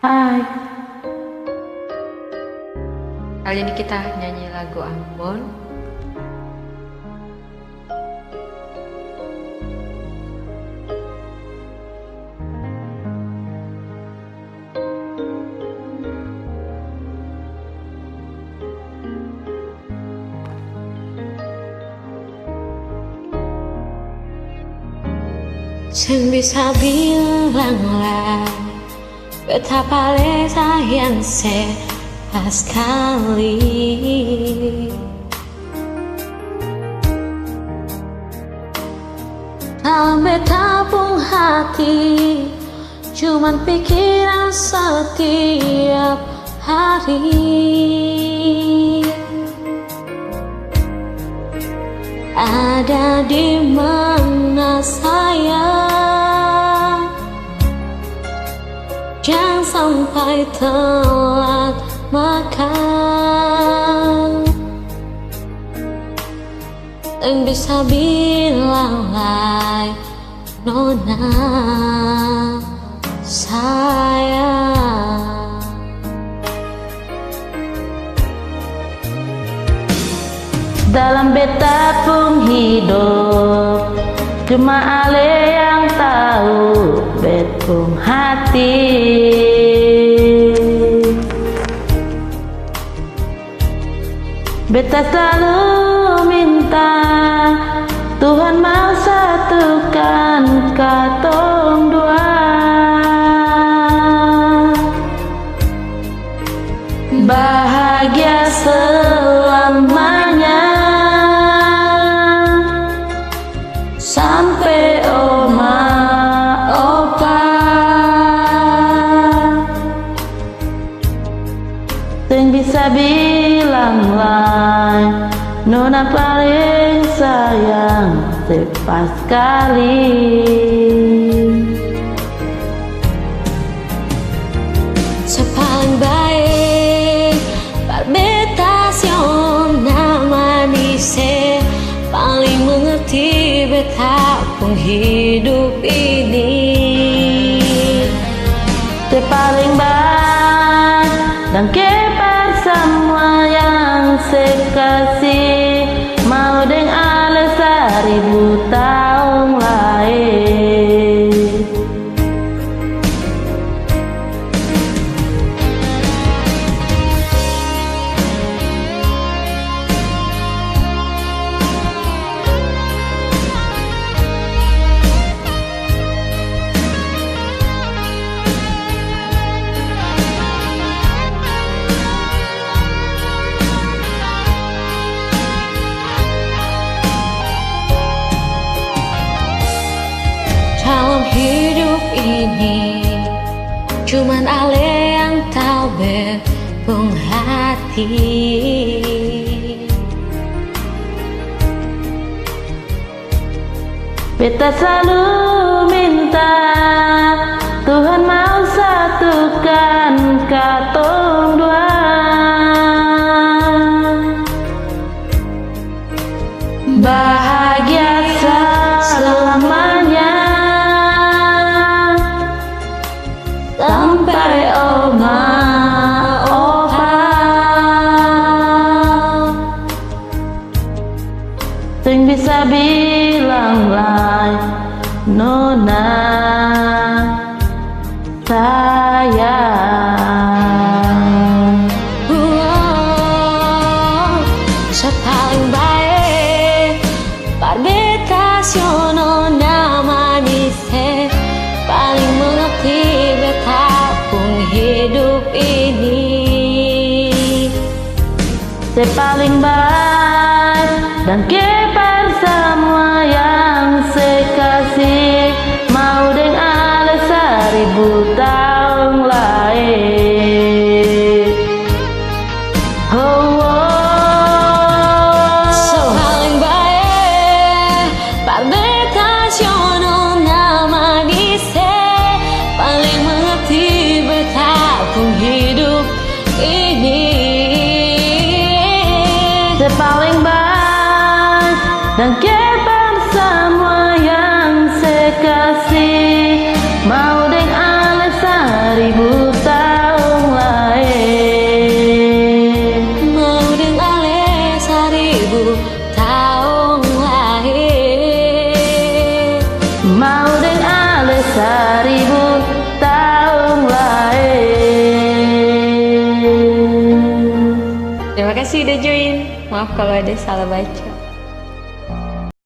Hai. Kali ini kita nyanyi lagu Ambon. Sing bisa bilang lah betapa le sayang pas kali dalam betapung hati, cuman pikiran setiap hari. Ada di mana sayang? Jangan sampai telat makan. Dan bisa bilang lah nona sayang. Dalam betapung hidup, cuma Ale yang tahu betapung hati. Beta selalu minta Tuhan mau satukan katong dua. Bahagia selamanya sampai oma opa. Sing bisa bilang lah nona paling sayang sepas kali. Sepaling baik perbetasion nama nise, paling mengerti betapung hidup ini. Sepaling baik dan kepada semua yang sekasih, mau deng Ale 1000 tahun lain. Dalam hidup ini cuman Ale yang tahu betapung hati. Beta selalu minta Tuhan mau satukan katong dua. Bahagia selamanya sampai oma opa. Sing bisa bilang lah nona sayang. Sepaling baik perbetasion nama nise, paling mengerti betapung hidup ini. Sepaling baik dan kepada semua yang sekasih, mau deng Ale 1000 tahun lain. Oh, oh. Sepaling baik perbetasion nama nise, paling mengerti betapung hidup ini. Sepaling baik dan kepada semua yang sekasih, mau deng Ale 1000 tahun. mau deng ale 1000 tahun lain. Terima kasih udah join. Maaf kalau ada salah baca.